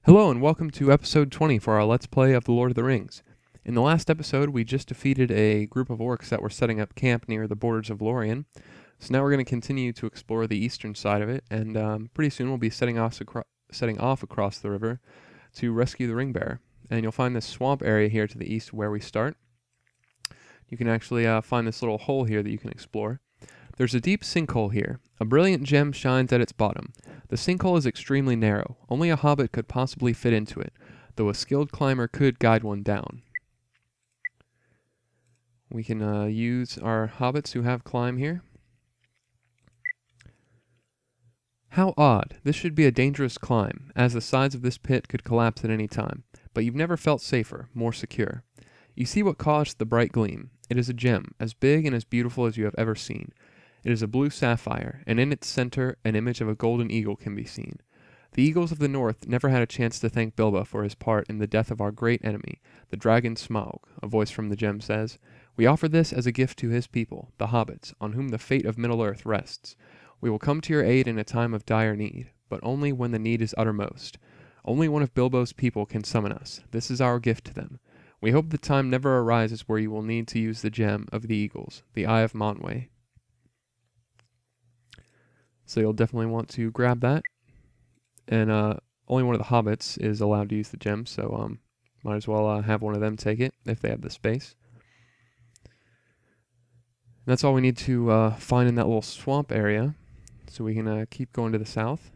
Hello and welcome to episode 20 for our Let's Play of The Lord of the Rings. In the last episode, we just defeated a group of orcs that were setting up camp near the borders of Lorien. So now we're going to continue to explore the eastern side of it, and pretty soon we'll be setting off across the river to rescue the ring bearer. And you'll find this swamp area here to the east where we start. You can actually find this little hole here that you can explore. There's a deep sinkhole here. A brilliant gem shines at its bottom. The sinkhole is extremely narrow. Only a hobbit could possibly fit into it, though a skilled climber could guide one down. We can use our hobbits who have climb here. How odd. This should be a dangerous climb, as the sides of this pit could collapse at any time. But you've never felt safer, more secure. You see what caused the bright gleam. It is a gem, as big and as beautiful as you have ever seen. It is a blue sapphire, and in its center an image of a golden eagle can be seen. The eagles of the north never had a chance to thank Bilbo for his part in the death of our great enemy, the dragon Smaug, a voice from the gem says. We offer this as a gift to his people, the hobbits, on whom the fate of Middle-earth rests. We will come to your aid in a time of dire need, but only when the need is uttermost. Only one of Bilbo's people can summon us. This is our gift to them. We hope the time never arises where you will need to use the gem of the eagles, the Eye of Manwë. So you'll definitely want to grab that. And only one of the hobbits is allowed to use the gem, so might as well have one of them take it if they have the space. And that's all we need to find in that little swamp area, so we can keep going to the south.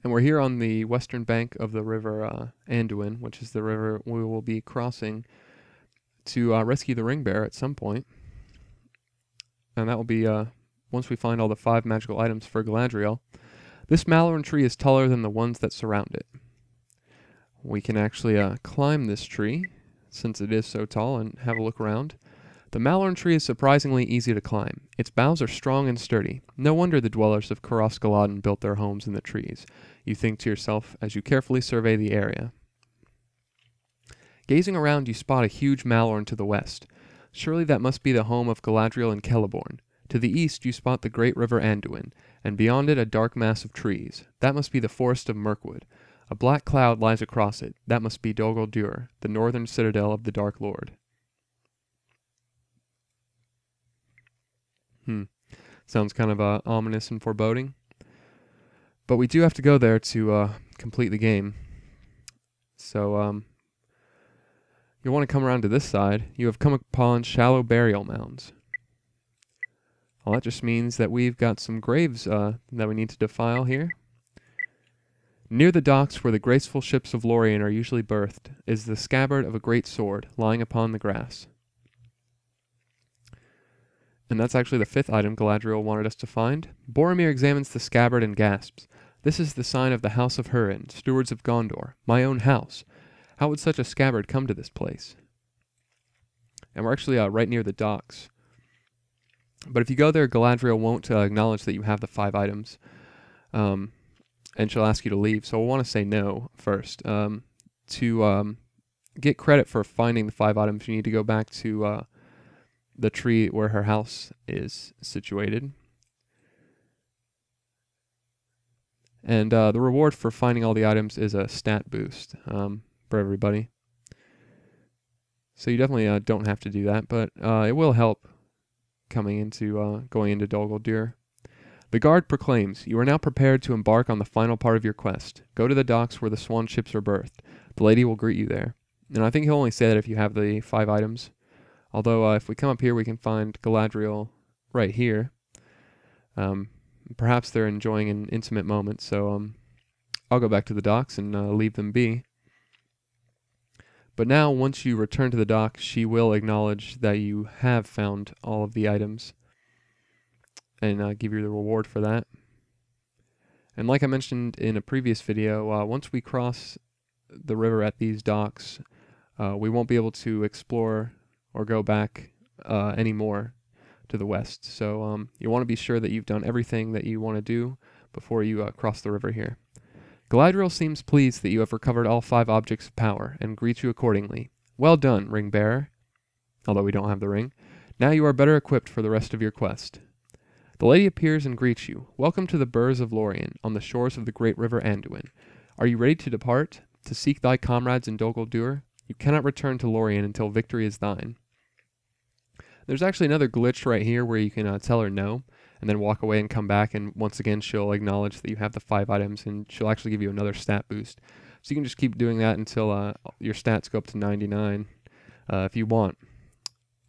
And we're here on the western bank of the river Anduin, which is the river we will be crossing to rescue the ring bearer at some point. And that will be once we find all the 5 magical items for Galadriel. This mallow tree is taller than the ones that surround it. We can actually climb this tree, since it is so tall, and have a look around. The mallow tree is surprisingly easy to climb. Its boughs are strong and sturdy. No wonder the dwellers of Caros Galadon built their homes in the trees, you think to yourself as you carefully survey the area. Gazing around, you spot a huge mallow to the west. Surely that must be the home of Galadriel and Celeborn. To the east you spot the great river Anduin, and beyond it a dark mass of trees. That must be the forest of Mirkwood. A black cloud lies across it. That must be Dol Guldur, the northern citadel of the Dark Lord. Sounds kind of ominous and foreboding. But we do have to go there to complete the game. So, you'll want to come around to this side. You have come upon shallow burial mounds. Well, that just means that we've got some graves that we need to defile here. Near the docks where the graceful ships of Lorien are usually berthed is the scabbard of a great sword lying upon the grass. And that's actually the 5th item Galadriel wanted us to find. Boromir examines the scabbard and gasps. This is the sign of the House of Húrin, stewards of Gondor, my own house. How would such a scabbard come to this place? And we're actually right near the docks. But if you go there, Galadriel won't acknowledge that you have the 5 items. And she'll ask you to leave. So we'll want to say no first. To get credit for finding the 5 items, you need to go back to the tree where her house is situated. And the reward for finding all the items is a stat boost for everybody. So you definitely don't have to do that, but it will help going into Dol Guldur. The guard proclaims, you are now prepared to embark on the final part of your quest. Go to the docks where the swan ships are berthed. The lady will greet you there. And I think he'll only say that if you have the 5 items. Although if we come up here, we can find Galadriel right here. Perhaps they're enjoying an intimate moment, so I'll go back to the docks and leave them be. But now, once you return to the dock, she will acknowledge that you have found all of the items and give you the reward for that. And like I mentioned in a previous video, once we cross the river at these docks, we won't be able to explore or go back anymore to the west. So you want to be sure that you've done everything that you want to do before you cross the river here. Galadriel seems pleased that you have recovered all 5 objects of power, and greets you accordingly. Well done, ring bearer. Although we don't have the ring. Now you are better equipped for the rest of your quest. The lady appears and greets you. Welcome to the burghs of Lorien, on the shores of the great river Anduin. Are you ready to depart, to seek thy comrades in Dol Guldur? You cannot return to Lorien until victory is thine. There's actually another glitch right here where you can tell her no, and then walk away and come back, and once again she'll acknowledge that you have the 5 items, and she'll actually give you another stat boost. So you can just keep doing that until your stats go up to 99 if you want.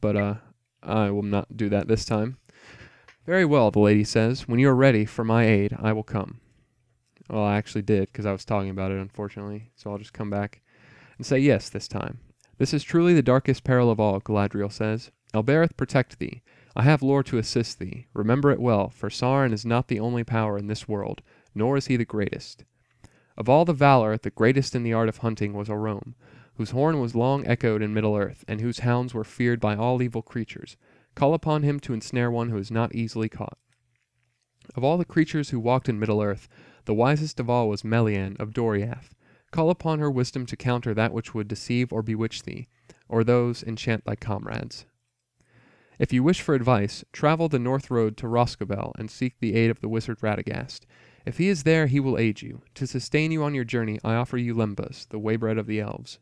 But I will not do that this time. Very well, the lady says. When you are ready for my aid, I will come. Well, I actually did, because I was talking about it, unfortunately. So I'll just come back and say yes this time. This is truly the darkest peril of all, Galadriel says. Elbereth protect thee. I have lore to assist thee. Remember it well, for Sauron is not the only power in this world, nor is he the greatest. Of all the valor, the greatest in the art of hunting was Orome, whose horn was long echoed in Middle-earth, and whose hounds were feared by all evil creatures. Call upon him to ensnare one who is not easily caught. Of all the creatures who walked in Middle-earth, the wisest of all was Melian of Doriath. Call upon her wisdom to counter that which would deceive or bewitch thee, or those enchant thy comrades. If you wish for advice, travel the north road to Roscobel and seek the aid of the wizard Radagast. If he is there, he will aid you. To sustain you on your journey, I offer you lembas, the waybread of the elves.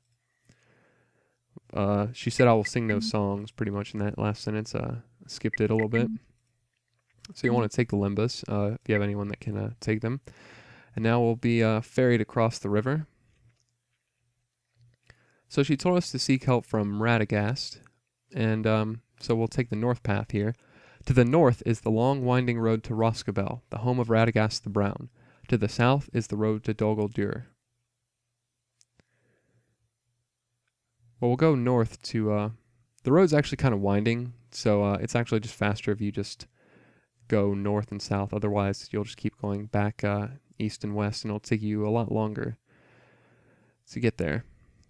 She said I will sing those songs pretty much in that last sentence. Skipped it a little bit. So you want to take the lembas if you have anyone that can take them. And now we'll be ferried across the river. So she told us to seek help from Radagast, and so we'll take the north path here. To the north is the long winding road to Roscobel, the home of Radagast the Brown. To the south is the road to Dol Guldur. Well, we'll go north to... the road's actually kind of winding, so it's actually just faster if you just go north and south. Otherwise, you'll just keep going back east and west, and it'll take you a lot longer to get there.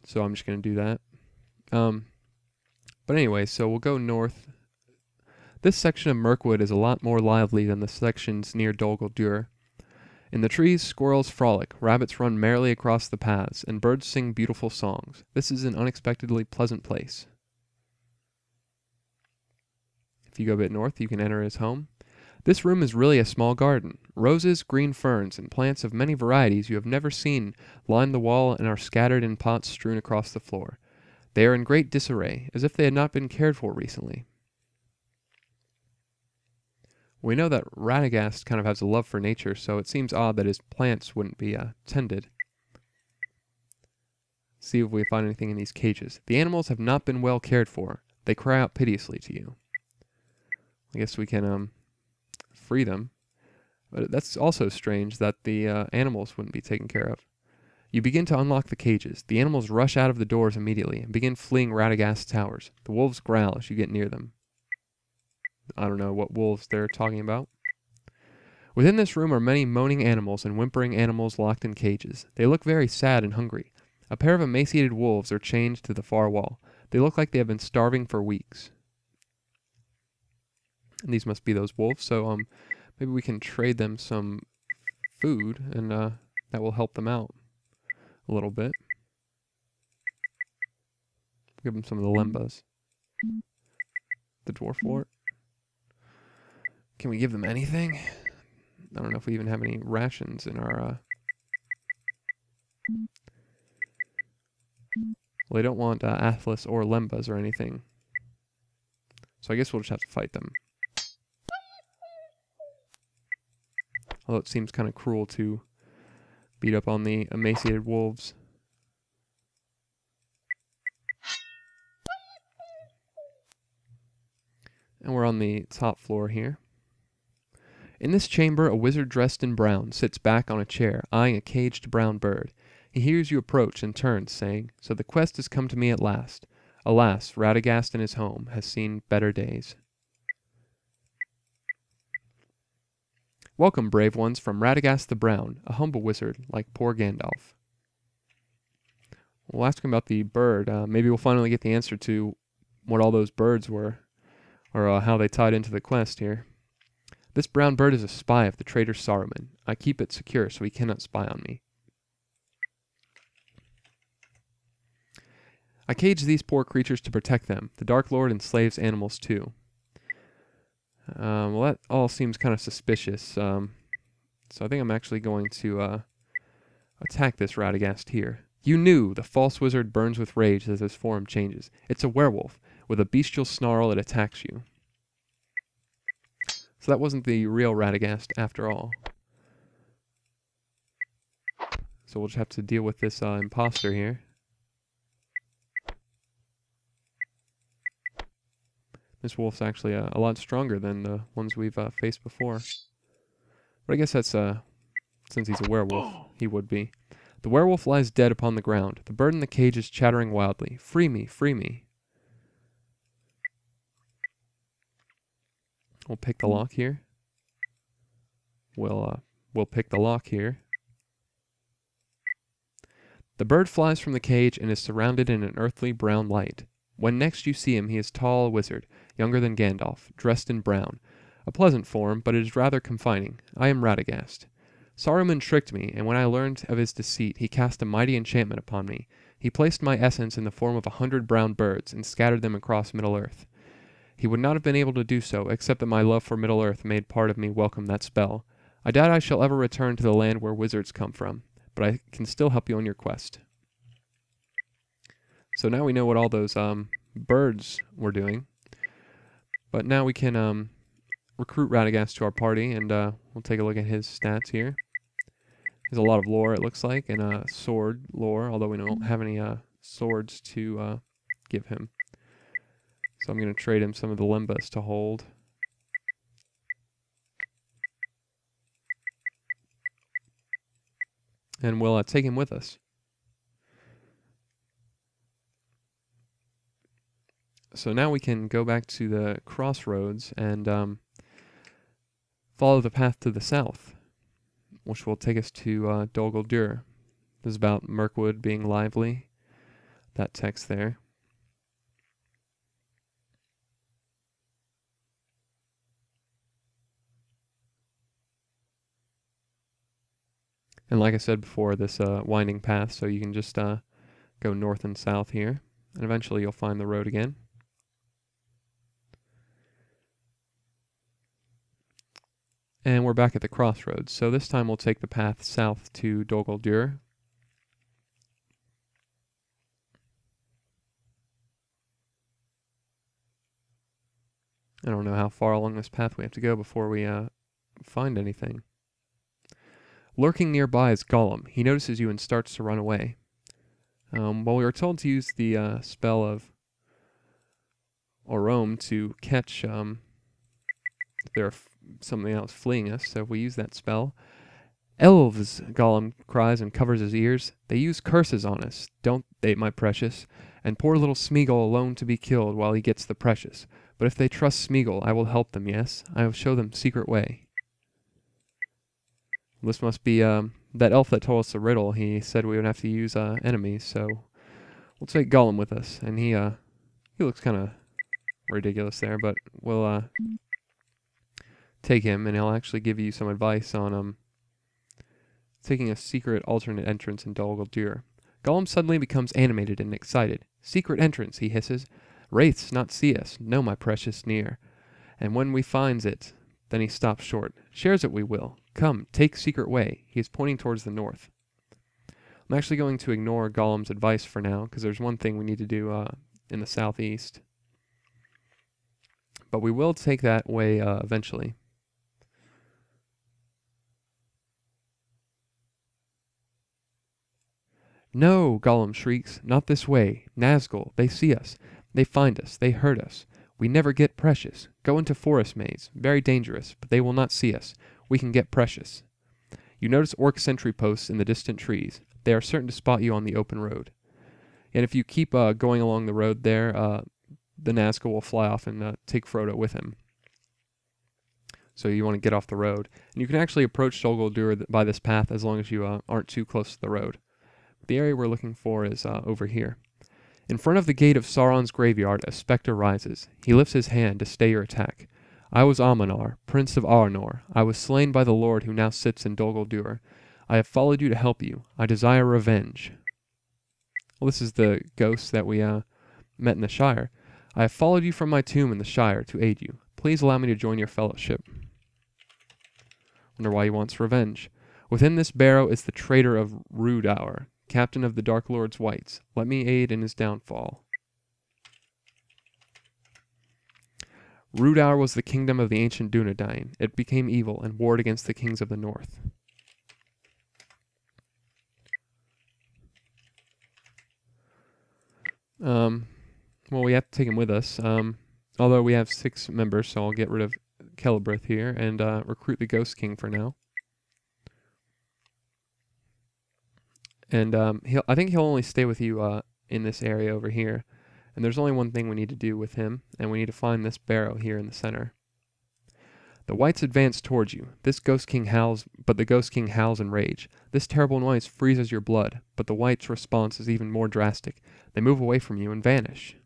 So I'm just going to do that. But anyway, so we'll go north. This section of Mirkwood is a lot more lively than the sections near Dol Guldur. In the trees, squirrels frolic, rabbits run merrily across the paths, and birds sing beautiful songs. This is an unexpectedly pleasant place. If you go a bit north, you can enter his home. This room is really a small garden. Roses, green ferns, and plants of many varieties you have never seen line the wall and are scattered in pots strewn across the floor. They are in great disarray, as if they had not been cared for recently. We know that Radagast kind of has a love for nature, so it seems odd that his plants wouldn't be tended. See if we find anything in these cages. The animals have not been well cared for. They cry out piteously to you. I guess we can free them. But that's also strange that the animals wouldn't be taken care of. You begin to unlock the cages. The animals rush out of the doors immediately and begin fleeing Radagast's towers. The wolves growl as you get near them. I don't know what wolves they're talking about. Within this room are many moaning animals and whimpering animals locked in cages. They look very sad and hungry. A pair of emaciated wolves are chained to the far wall. They look like they have been starving for weeks. And these must be those wolves, so maybe we can trade them some food, and that will help them out a little bit. Give them some of the lembas. The dwarf wart. Can we give them anything? I don't know if we even have any rations in our... Well, they don't want Atlas or lembas or anything. So I guess we'll just have to fight them. Although it seems kind of cruel to beat up on the emaciated wolves. And we're on the top floor here. In this chamber, a wizard dressed in brown sits back on a chair, eyeing a caged brown bird. He hears you approach and turns, saying, "So the quest has come to me at last. Alas, Radagast in his home has seen better days." Welcome, brave ones, from Radagast the Brown, a humble wizard like poor Gandalf. We'll ask him about the bird. Maybe we'll finally get the answer to what all those birds were, or how they tied into the quest here. This brown bird is a spy of the traitor Saruman. I keep it secure so he cannot spy on me. I cage these poor creatures to protect them. The Dark Lord enslaves animals too. Well, that all seems kind of suspicious. So I think I'm actually going to attack this Radagast here. You knew! The false wizard burns with rage as his form changes. It's a werewolf. With a bestial snarl, it attacks you. So that wasn't the real Radagast after all. So we'll just have to deal with this imposter here. This wolf's actually a lot stronger than the ones we've faced before. But I guess that's, since he's a werewolf, he would be. The werewolf lies dead upon the ground. The bird in the cage is chattering wildly. Free me, free me. We'll pick the lock here. We'll pick the lock here. The bird flies from the cage and is surrounded in an earthly brown light. When next you see him, he is tall, a wizard, younger than Gandalf, dressed in brown. A pleasant form, but it is rather confining. I am Radagast. Saruman tricked me, and when I learned of his deceit, he cast a mighty enchantment upon me. He placed my essence in the form of 100 brown birds, and scattered them across Middle-earth. He would not have been able to do so, except that my love for Middle-earth made part of me welcome that spell. I doubt I shall ever return to the land where wizards come from, but I can still help you on your quest. So now we know what all those birds were doing. But now we can recruit Radagast to our party, and we'll take a look at his stats here. There's a lot of lore, it looks like, and sword lore, although we don't have any swords to give him. So I'm going to trade him some of the limbas to hold. And we'll take him with us. So now we can go back to the crossroads and follow the path to the south, which will take us to Dol Guldur. This is about Mirkwood being lively. That text there. And like I said before, this winding path, so you can just go north and south here, and eventually you'll find the road again. And we're back at the crossroads, so this time we'll take the path south to Dol Guldur. I don't know how far along this path we have to go before we find anything. Lurking nearby is Gollum. He notices you and starts to run away. Well, we were told to use the spell of Orome to catch if there's something else fleeing us, so if we use that spell. Elves, Gollum cries and covers his ears. They use curses on us, don't they, my precious? And poor little Smeagol alone to be killed while he gets the precious. But if they trust Smeagol, I will help them, yes? I will show them secret way. This must be that elf that told us the riddle. He said we would have to use enemies, so we'll take Gollum with us. And he looks kind of ridiculous there, but we'll take him, and he'll actually give you some advice on taking a secret alternate entrance in Dol Guldur. Gollum suddenly becomes animated and excited. Secret entrance, he hisses. Wraiths not see us, no, my precious, near. And when we finds it, then he stops short. Shares it we will. Come, take secret way. He is pointing towards the north. I'm actually going to ignore Gollum's advice for now, because there's one thing we need to do in the southeast. But we will take that way eventually. No, Gollum shrieks, not this way. Nazgul, they see us. They find us. They hurt us. We never get precious. Go into forest maze. Very dangerous, but they will not see us. We can get precious. You notice orc sentry posts in the distant trees. They are certain to spot you on the open road. And if you keep going along the road there, the Nazgul will fly off and take Frodo with him. So you want to get off the road. And you can actually approach Dol Guldur by this path as long as you aren't too close to the road. The area we're looking for is over here. In front of the gate of Sauron's graveyard, a spectre rises. He lifts his hand to stay your attack. I was Amanar, Prince of Arnor. I was slain by the Lord who now sits in Dol Guldur. I have followed you to help you. I desire revenge. Well, this is the ghost that we met in the Shire. I have followed you from my tomb in the Shire to aid you. Please allow me to join your fellowship. Wonder why he wants revenge. Within this barrow is the traitor of Radagast, captain of the Dark Lord's Whites. Let me aid in his downfall. Radagast was the kingdom of the ancient Dunedain. It became evil and warred against the kings of the north. Well, we have to take him with us. Although we have 6 members, so I'll get rid of Celebrith here and recruit the Ghost King for now. And I think he'll only stay with you in this area over here. And there's only one thing we need to do with him, and we need to find this barrow here in the center. The Whites advance towards you. This Ghost King howls, but the Ghost King howls in rage. This terrible noise freezes your blood, but the Whites' response is even more drastic. They move away from you and vanish.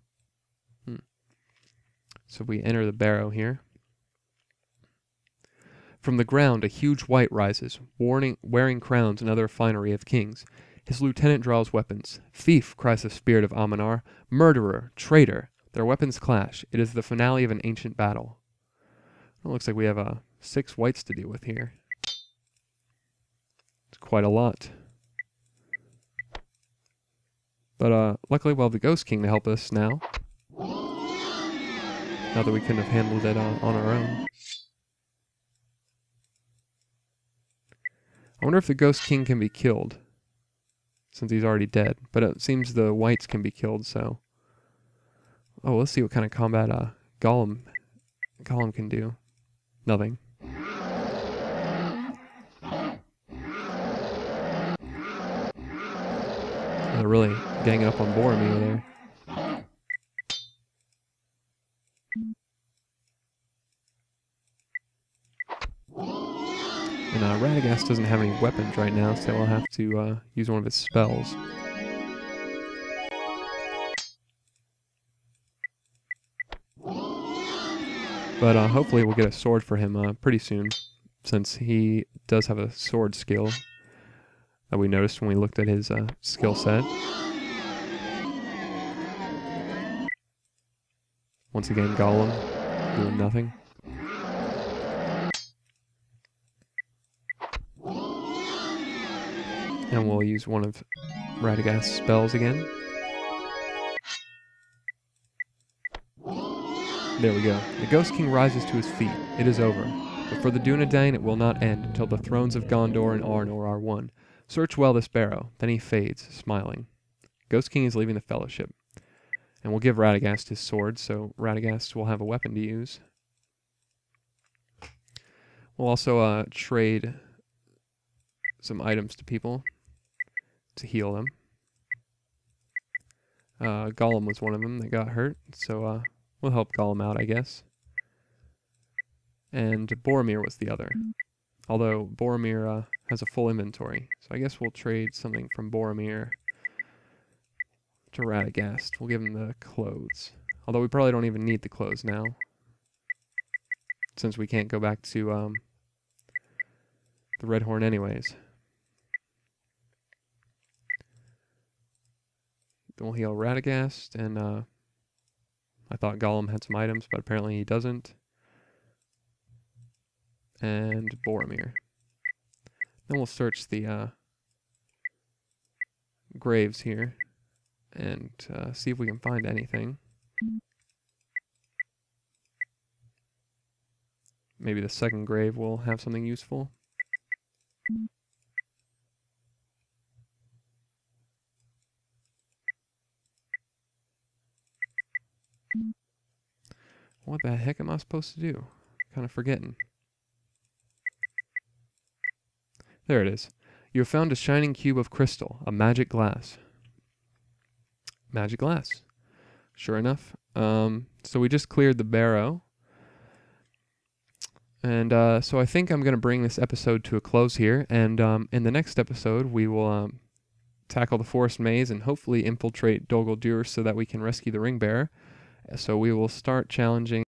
So we enter the barrow here. From the ground, a huge White rises, wearing crowns and other finery of kings. His lieutenant draws weapons. Thief, cries the spirit of Amanar. Murderer, traitor. Their weapons clash. It is the finale of an ancient battle. It looks like we have 6 Whites to deal with here. It's quite a lot. But luckily we'll have the Ghost King to help us now. Not that we couldn't have handled it on our own. I wonder if the Ghost King can be killed, since he's already dead. But it seems the Whites can be killed, so... Oh, let's see what kind of combat Gollum can do. Nothing. They're really ganging up on Boromir there. And Radagast doesn't have any weapons right now, so we'll have to use one of his spells. But hopefully we'll get a sword for him pretty soon, since he does have a sword skill that we noticed when we looked at his skill set. Once again, Gollum doing nothing. And we'll use one of Radagast's spells again. There we go. The Ghost King rises to his feet. It is over. But for the Dunedain, it will not end until the thrones of Gondor and Arnor are won. Search well this barrow. Then he fades, smiling. Ghost King is leaving the Fellowship. And we'll give Radagast his sword, so Radagast will have a weapon to use. We'll also trade some items to people to heal them. Gollum was one of them that got hurt, so we'll help Gollum out, I guess. And Boromir was the other. Although Boromir has a full inventory, so I guess we'll trade something from Boromir to Radagast. We'll give him the clothes. Although we probably don't even need the clothes now, since we can't go back to the Red Horn anyways. Then we'll heal Radagast, and I thought Gollum had some items, but apparently he doesn't. And Boromir. Then we'll search the graves here and see if we can find anything. Maybe the second grave will have something useful. What the heck am I supposed to do? Kind of forgetting. There it is. You have found a shining cube of crystal, a magic glass. Magic glass. Sure enough. So we just cleared the barrow. And so I think I'm going to bring this episode to a close here. And in the next episode, we will tackle the forest maze and hopefully infiltrate Dol Guldur so that we can rescue the ring bearer. So we will start challenging